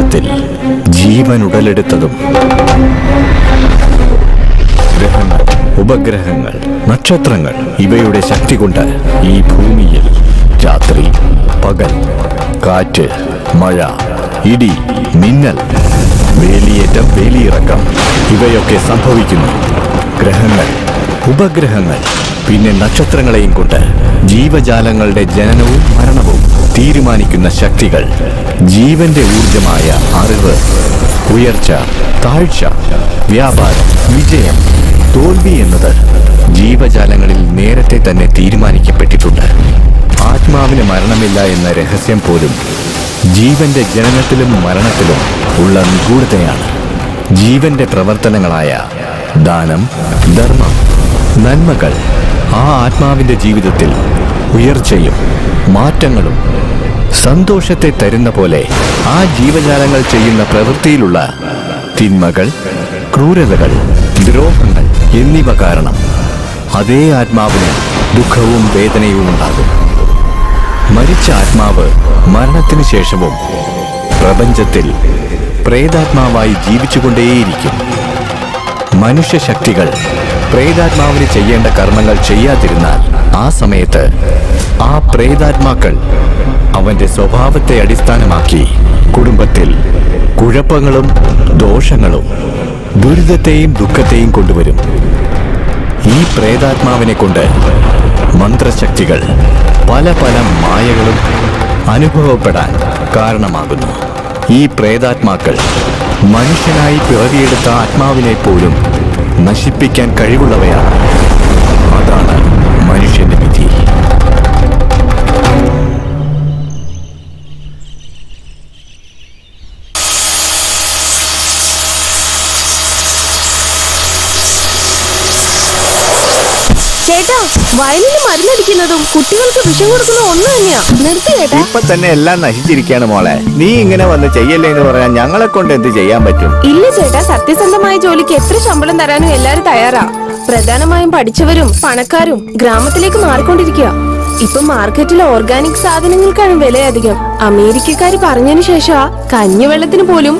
ജീവിതത്തിൽ ജീവൻ ഉടലെടുത്തതും ഗ്രഹങ്ങൾ, ഉപഗ്രഹങ്ങൾ, നക്ഷത്രങ്ങൾ ഇവയുടെ ശക്തി കൊണ്ട് ഈ ഭൂമിയിൽ രാത്രി, പകൽ, കാറ്റ്, മഴ, ഇടി, മിന്നൽ, വേലിയേറ്റം, വേലിയിറക്കം ഇവയൊക്കെ സംഭവിക്കുന്നു. ഗ്രഹങ്ങൾ, ഉപഗ്രഹങ്ങൾ, പിന്നെ നക്ഷത്രങ്ങളെയും കൊണ്ട് ജീവജാലങ്ങളുടെ ജനനവും മരണവും തീരുമാനിക്കുന്ന ശക്തികൾ. ജീവന്റെ ഊർജമായ അറിവ്, ഉയർച്ച, താഴ്ച, വ്യാപാരം, വിജയം, തോൽവി എന്നത് ജീവജാലങ്ങളിൽ നേരത്തെ തന്നെ തീരുമാനിക്കപ്പെട്ടിട്ടുണ്ട്. ആത്മാവിന് മരണമില്ല എന്ന രഹസ്യം പോലും ജീവന്റെ ജനനത്തിലും മരണത്തിലും ഉള്ള നിഗൂഢതയാണ്. ജീവന്റെ പ്രവർത്തനങ്ങളായ ദാനം, ധർമ്മം, നന്മകൾ ആ ആത്മാവിന്റെ ജീവിതത്തിൽ ഉയർച്ചയും മാറ്റങ്ങളും സന്തോഷത്തെ തരുന്ന പോലെ ആ ജീവജാലങ്ങൾ ചെയ്യുന്ന പ്രവൃത്തിയിലുള്ള തിന്മകൾ, ക്രൂരതകൾ, ദ്രോഹങ്ങൾ എന്നിവ കാരണം അതേ ആത്മാവിന് ദുഃഖവും വേദനയും ഉണ്ടാകും. മരിച്ച ആത്മാവ് മരണത്തിന് ശേഷവും പ്രപഞ്ചത്തിൽ പ്രേതാത്മാവായി ജീവിച്ചുകൊണ്ടേയിരിക്കും. മനുഷ്യശക്തികൾ പ്രേതാത്മാവിന് ചെയ്യേണ്ട കർമ്മങ്ങൾ ചെയ്യാതിരുന്നാൽ ആ സമയത്ത് ആ പ്രേതാത്മാക്കൾ അവന്റെ സ്വഭാവത്തെ അടിസ്ഥാനമാക്കി കുടുംബത്തിൽ കുഴപ്പങ്ങളും ദോഷങ്ങളും ദുരിതത്തെയും ദുഃഖത്തെയും കൊണ്ടുവരും. ഈ പ്രേതാത്മാവിനെ കൊണ്ട് മന്ത്രശക്തികൾ പല പല മായകളും അനുഭവപ്പെടാൻ കാരണമാകുന്നു. ഈ പ്രേതാത്മാക്കൾ മനുഷ്യനായി പിറവിയെടുത്ത ആത്മാവിനെ പോലും നശിപ്പിക്കാൻ കഴിവുള്ളവയാണ്. അതാണ് മനുഷ്യന്റെ വിധി. ചേട്ടാ, വയലിന് മരുന്നടിക്കുന്നതും കുട്ടികൾക്ക് വിഷം കൊടുക്കുന്ന ഒന്ന് തന്നെയാ. നിർത്തി ചേട്ടാ. ഇപ്പൊ തന്നെ എല്ലാം നശിച്ചിരിക്കുകയാണ് മോളെ. നീ ഇങ്ങനെ വന്ന് ചെയ്യല്ലേ എന്ന് പറയാൻ ഞങ്ങളെ കൊണ്ട് എന്ത് ചെയ്യാൻ പറ്റും? ഇല്ല ചേട്ടാ, സത്യസന്ധമായ ജോലിക്ക് എത്ര ശമ്പളം തരാനും എല്ലാരും തയ്യാറാ. പ്രധാനമായും പഠിച്ചവരും പണക്കാരും ഗ്രാമത്തിലേക്ക് മാറിക്കൊണ്ടിരിക്കുക. ഇപ്പൊ മാർക്കറ്റിൽ ഓർഗാനിക് സാധനങ്ങൾക്കാണ് വില അധികം. അമേരിക്കക്കാര് പറഞ്ഞതിന് ശേഷം കഞ്ഞിവെള്ളത്തിന് പോലും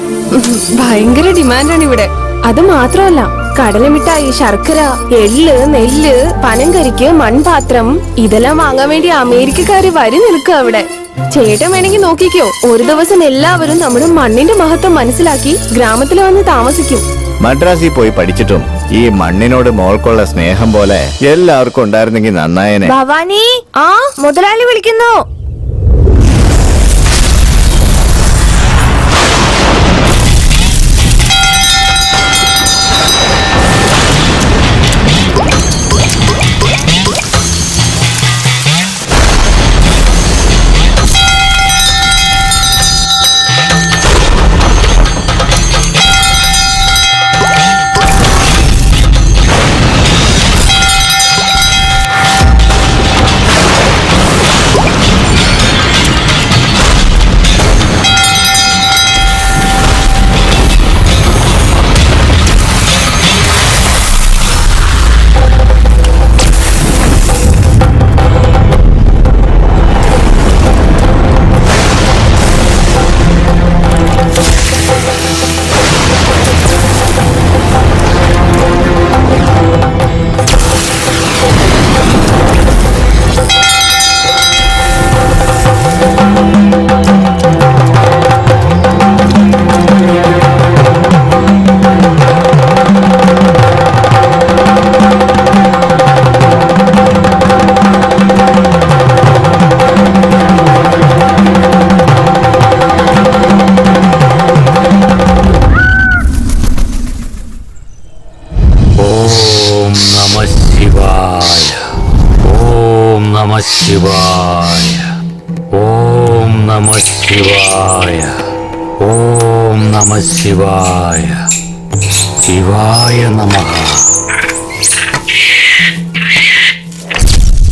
ഭയങ്കര ഡിമാൻഡാണ് ഇവിടെ. അത് മാത്രമല്ല, കടലമിഠായി, ശർക്കര, എള്ള്, നെല്ല്, പനംകരിക്ക്, മൺപാത്രം ഇതെല്ലാം വാങ്ങാൻ വേണ്ടി അമേരിക്കക്കാര് വരി നിൽക്കുക അവിടെ. ചേട്ടൻ വേണമെങ്കിൽ നോക്കിക്കോ, ഒരു ദിവസം എല്ലാവരും നമ്മുടെ മണ്ണിന്റെ മഹത്വം മനസ്സിലാക്കി ഗ്രാമത്തിൽ വന്ന് താമസിക്കും. മദ്രാസിൽ പോയി പഠിച്ചിട്ടും ഈ മണ്ണിനോട് മോൾക്കുള്ള സ്നേഹം പോലെ എല്ലാവർക്കും ഉണ്ടായിരുന്നെങ്കിൽ നന്നായനെ. ഭവാനി, ആ മുതലാളി വിളിക്കുന്നു. ശിവായ. ഓം നമ ശിവായ. ഓം നമ ശിവായ. ശിവായ നമഃ.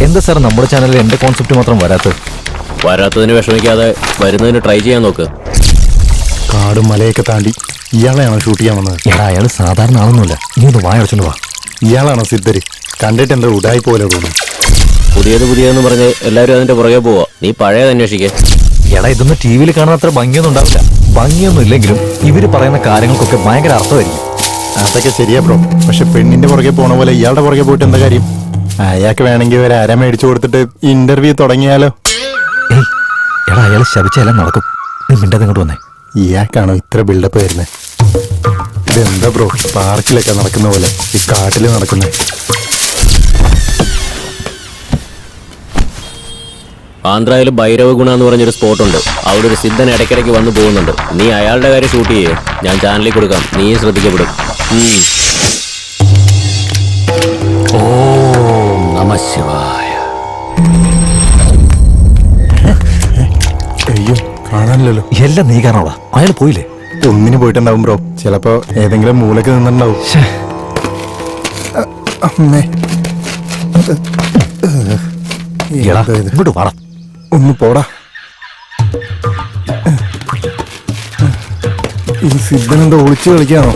എന്താ സാർ നമ്മുടെ ചാനലിൽ എന്റെ കോൺസെപ്റ്റ് മാത്രം വരാത്തതിന് വിഷമിക്കാതെ വരുന്നതിന് ട്രൈ ചെയ്യാൻ നോക്ക്. കാടും മലയൊക്കെ താണ്ടി ഇയാളെയാണോ ഷൂട്ട് ചെയ്യാൻ വന്നത്? എടാ, അയാൾ സാധാരണ ആളൊന്നുമില്ല. നീ ഒന്ന് വായടച്ചോണ്ട് വാ. ഇയാളാണോ സിദ്ധര്? കണ്ടിട്ട് എന്താ ഉടായി പോലെ തോന്നുന്നു. പുതിയതെന്ന് പറഞ്ഞ് എല്ലാവരും അതിന്റെ പുറകെ പോവാ. നീ പഴയത് അന്വേഷിക്കേ. എടാ, ഇതൊന്നും ടി വിയിൽ കാണാൻ അത്ര ഭംഗിയൊന്നും ഉണ്ടാവില്ല. ഭംഗിയൊന്നും ഇല്ലെങ്കിലും ഇവര് പറയുന്ന കാര്യങ്ങൾക്കൊക്കെ ഭയങ്കര അർത്ഥമായിരിക്കും. അതൊക്കെ ശരിയാ ബ്രോ. പക്ഷെ പെണ്ണിന്റെ പുറകെ പോണ പോലെ ഇയാളുടെ പുറകെ പോയിട്ട് എന്താ കാര്യം? അയാൾക്ക് വേണമെങ്കിൽ ഒരു അര മേടിച്ചു കൊടുത്തിട്ട് ഇന്റർവ്യൂ തുടങ്ങിയാലോ? ഏയ് എടാ, അയാൾ ശപിച്ചാലും നടക്കും. നീ മിണ്ടാതെ ഇങ്ങോട്ട് വന്നേ. ഇയാൾക്കാണോ ഇത്ര ബിൽഡപ്പ് വരുന്നത്? ഇതെന്താ ബ്രോ, പാർക്കിലൊക്കെ നടക്കുന്ന പോലെ ഈ കാട്ടിൽ നടക്കുന്നത്? ആന്ധ്രയിൽ ഭൈരവ ഗുണ എന്ന് പറഞ്ഞൊരു സ്പോട്ടുണ്ട്. അവിടെ ഒരു സിദ്ധൻ ഇടയ്ക്കിടയ്ക്ക് വന്നു പോകുന്നുണ്ട്. നീ അയാളുടെ കാര്യം ഷൂട്ട് ചെയ്യേ, ഞാൻ ചാനലിൽ കൊടുക്കാം. നീ ശ്രദ്ധിക്കപ്പെടും. ഓം നമഃ ശിവായ. അയ്യോ, കാണാനില്ലല്ലോ. എല്ലാം നീ കാരണോടാ. അയാൾ പോയില്ലേ? ഒന്നിന് പോയിട്ടുണ്ടാവും ബ്രോ. ചിലപ്പോ ഏതെങ്കിലും മൂലക്ക് നിന്നിട്ടുണ്ടാവും. അമ്മേ, എടാ, എന്താ ഇത്? ഇങ്ങോട്ട് വാടാ. ഒന്ന് പോടാ. ഈ സിദ്ധനെന്താ ഒളിച്ചു കളിക്കാണോ?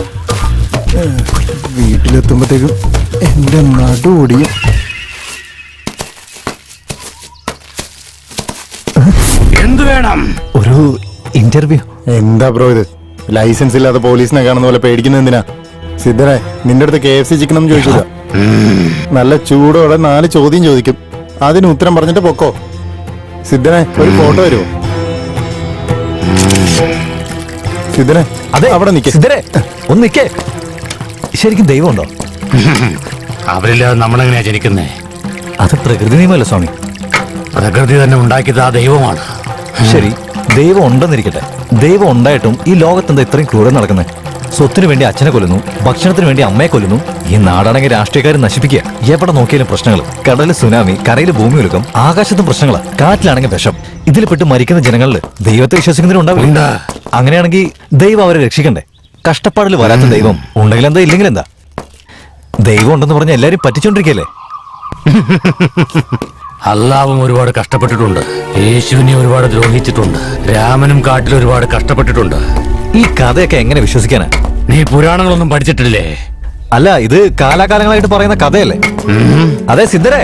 വീട്ടിലെത്തുമ്പോഴത്തേക്കും എന്റെ നടു ഓടിയും. എന്തു വേണം? ഒരു ഇന്റർവ്യൂ. എന്താ ബ്രോ ഇത്? ലൈസൻസ് ഇല്ലാതെ പോലീസിനെ കാണുന്ന പോലെ പേടിക്കുന്ന എന്തിനാ? സിദ്ധനെ, നിന്റെ അടുത്ത് KFC ചിക്കൻ ഒന്നും ചോദിച്ചില്ല. നല്ല ചൂടോടെ 4 ചോദ്യം ചോദിക്കും. അതിന് ഉത്തരം പറഞ്ഞിട്ട് പൊക്കോ. സിദ്ധനെ, ഒരു ഫോട്ടോ വരുമോ? സിദ്ധനെ, അതെ, അവിടെ നിൽക്കേ. സിദ്ധരെ, ഒന്ന് നിക്കേ. ശരിക്കും ദൈവമുണ്ടോ? അവരില്ലാതെ നമ്മളെങ്ങനെയാ ജനിക്കുന്നേ? അത് പ്രകൃതി നിയമമല്ല സ്വാമി. പ്രകൃതി തന്നെ ഉണ്ടാക്കിയത് ആ ദൈവമാണ്. ശരി, ദൈവം ഉണ്ടെന്നിരിക്കട്ടെ. ദൈവം ഉണ്ടായിട്ടും ഈ ലോകത്തെന്താ ഇത്രയും ക്രൂരം നടക്കുന്നത്? സ്വത്തിനു വേണ്ടി അച്ഛനെ കൊല്ലുന്നു, ഭക്ഷണത്തിന് വേണ്ടി അമ്മയെ കൊല്ലുന്നു. ഈ നാടാണെങ്കിൽ രാഷ്ട്രീയക്കാരെ നശിപ്പിക്കുക. എവിടെ നോക്കിയാലും പ്രശ്നങ്ങൾ. കടലിൽ സുനാമി, കരയിൽ ഭൂമി ഒലുക്കം, ആകാശത്തും പ്രശ്നങ്ങളാ, കാറ്റിലാണെങ്കിൽ വിഷം. ഇതിൽ പെട്ട് മരിക്കുന്ന ജനങ്ങളിൽ ദൈവത്തെ വിശ്വസിക്കുന്നതിനുണ്ടാവില്ല. അങ്ങനെയാണെങ്കിൽ ദൈവം അവരെ രക്ഷിക്കണ്ടേ? കഷ്ടപ്പാടിൽ വരാത്ത ദൈവം ഉണ്ടെങ്കിൽ എന്താ, ഇല്ലെങ്കിൽ എന്താ? ദൈവം ഉണ്ടെന്ന് പറഞ്ഞ എല്ലാരും പറ്റിച്ചോണ്ടിരിക്കല്ലേ? അല്ലാവും ഒരുപാട് കഷ്ടപ്പെട്ടിട്ടുണ്ട്. യേശുവിനെ ഒരുപാട് ദ്രോഹിച്ചിട്ടുണ്ട്. രാമനും കാട്ടിൽ ഒരുപാട് കഷ്ടപ്പെട്ടിട്ടുണ്ട്. ഈ കഥയൊക്കെ എങ്ങനെ വിശ്വസിക്കാനാ? നീ പുരാണങ്ങളൊന്നും പഠിച്ചിട്ടില്ലേ? അല്ല, ഇത് കാലാകാലങ്ങളായിട്ട് പറയുന്ന കഥയല്ലേ? അതെ സിദ്ധരെ,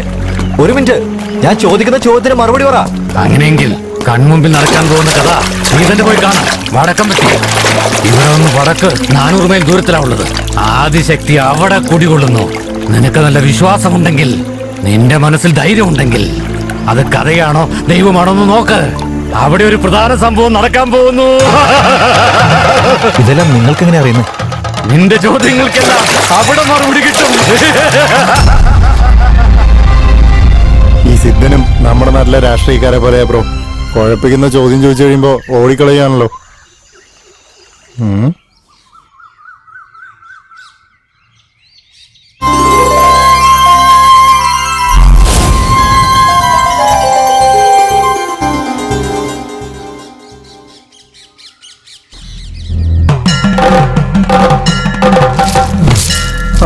ഒരു മിനിറ്റ്. ഞാൻ ചോദിക്കുന്ന ചോദ്യത്തിന് മറുപടി പറ. അങ്ങനെയെങ്കിൽ കൺമുമ്പിൽ നടക്കാൻ പോകുന്ന കഥ നീ തന്നെ പോയി കാണാം. വടക്കം പറ്റി ഇവിടെ ഒന്ന് വടക്ക് 400 മൈൽ ദൂരത്തിലാവുള്ളത്. ആദിശക്തി അവിടെ കുടികൊള്ളുന്നു. നിനക്ക് നല്ല വിശ്വാസമുണ്ടെങ്കിൽ, നിന്റെ മനസ്സിൽ ധൈര്യമുണ്ടെങ്കിൽ, അത് കഥയാണോ ദൈവമാണോ എന്ന് നോക്ക്. അവിടെ ഒരു പ്രധാന സംഭവം നടക്കാൻ പോകുന്നു. ഇതെല്ലാം നിങ്ങൾക്ക് എങ്ങനെ അറിയുന്നത്? നിന്റെ ചോദ്യങ്ങൾക്കെല്ലാം അവിടെ മറുപടി കിട്ടും. ഈ സിദ്ധനും നമ്മുടെ നാട്ടിലെ രാഷ്ട്രീയക്കാരെ പോലെ ബ്രോ. കുഴപ്പിക്കുന്ന ചോദ്യം ചോദിച്ചു കഴിയുമ്പോ ഓടിക്കളയാണല്ലോ.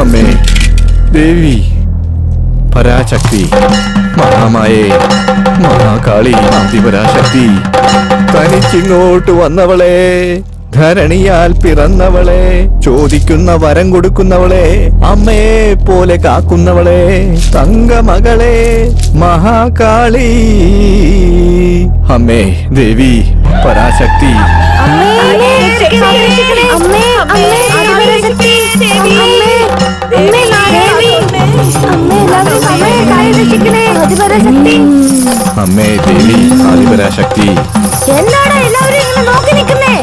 അമ്മേ ദേവി പരാശക്തി, മഹാമായേ, മഹാകാളി, അതിപരാശക്തി, തനിച്ചിങ്ങോട്ട് വന്നവളെ, ധരണിയാൽ പിറന്നവളെ, ചോദിക്കുന്ന വരം കൊടുക്കുന്നവളെ, അമ്മയെ പോലെ കാക്കുന്നവളെ, തങ്കമകളെ, മഹാകാളി, അമ്മേ ദേവി പരാശക്തി. അമ്മേ ദേവി ആദിപരാശക്തി. എന്താണ് എല്ലാവരും ഇങ്ങനെ നോക്കി നിൽക്കുന്നേ?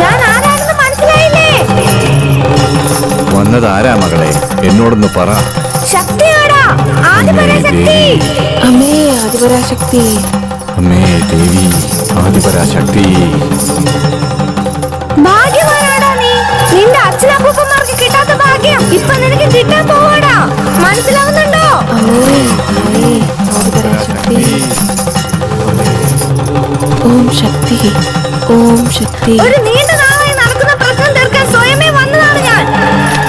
ഞാൻ ആരാണെന്ന് മനസ്സിലായില്ലേ? വന്നതാരാ മകളെ? എന്നോടൊന്ന് പറ. ശക്തിയാടാ, ആദിപരാശക്തി. അമ്മേ ആദിപരാശക്തി. അമ്മേ ദേവി ആദിപരാശക്തി. ഭാഗ്യവാനാടാ നീ. നിന്റെ അച്ഛനപ്പൂപ്പന്മാർക്ക് കിട്ടാത്ത ഭാഗ്യം ഇപ്പൊ നിനക്ക് കിട്ടാൻ പോവാടാ. മനസ്സിലാവുന്നുണ്ടോ? അമ്മേ അമ്മേ ആദിപരാശക്തി. ഓം ശക്തി, ഓം ശക്തി. ഒരു നീണ്ട നാളായി നടക്കുന്ന പ്രശ്നം തീർക്കാൻ സ്വയമേ വന്നതാണ് ഞാൻ.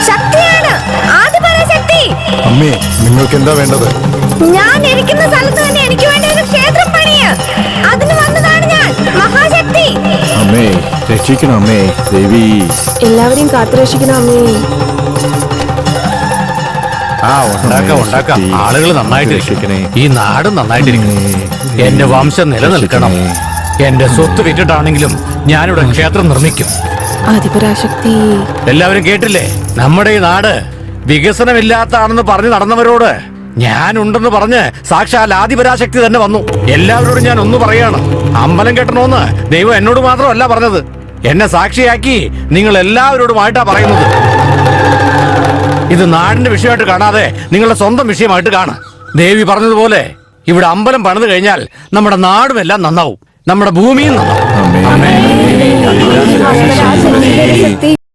ശക്തിയാണ്, ആദിപരാശക്തി. അമ്മേ, നിങ്ങൾക്ക് എന്താ വേണ്ടത്? ഞാൻ ഇരിക്കുന്ന സ്ഥലത്ത് തന്നെ എനിക്ക് വേണ്ടി ഒരു ക്ഷേത്രം പണിയ. അതിന് വന്നതാണ് ഞാൻ, മഹാശക്തി. അമ്മേ രക്ഷിക്കണം അമ്മേ ദേവി. എല്ലാവരെയും കാത്തുരക്ഷിക്കണം അമ്മേ. ഉണ്ടാക്കാം. ആളുകൾ നന്നായിട്ടിരിക്കണേ, ഈ നാട് നന്നായിട്ടിരിക്കണേ, എന്റെ വംശം നിലനിൽക്കണം. എന്റെ സ്വത്ത് വിറ്റിട്ടാണെങ്കിലും ഞാനിവിടെ ക്ഷേത്രം നിർമ്മിക്കും. ആദിപരാശക്തി. എല്ലാവരും കേട്ടില്ലേ? നമ്മുടെ ഈ നാട് വികസനമില്ലാത്താണെന്ന് പറഞ്ഞ് നടന്നവരോട് ഞാനുണ്ടെന്ന് പറഞ്ഞ് സാക്ഷാൽ ആദിപരാശക്തി തന്നെ വന്നു. എല്ലാവരോടും ഞാൻ ഒന്ന് പറയാണ്, അമ്പലം കെട്ടണമെന്ന് ദൈവം എന്നോട് മാത്രമല്ല പറഞ്ഞത്, എന്നെ സാക്ഷിയാക്കി നിങ്ങൾ എല്ലാവരോടുമായിട്ടാ പറയുന്നത്. ഇത് നാടിന്റെ വിഷയമായിട്ട് കാണാതെ നിങ്ങളുടെ സ്വന്തം വിഷയമായിട്ട് കാണാം. ദേവി പറഞ്ഞതുപോലെ ഇവിടെ അമ്പലം പണിത് കഴിഞ്ഞാൽ നമ്മുടെ നാടും എല്ലാം നന്നാവും, നമ്മുടെ ഭൂമിയും നന്നാവും. അമ്മേ. ആദിപരാശക്തി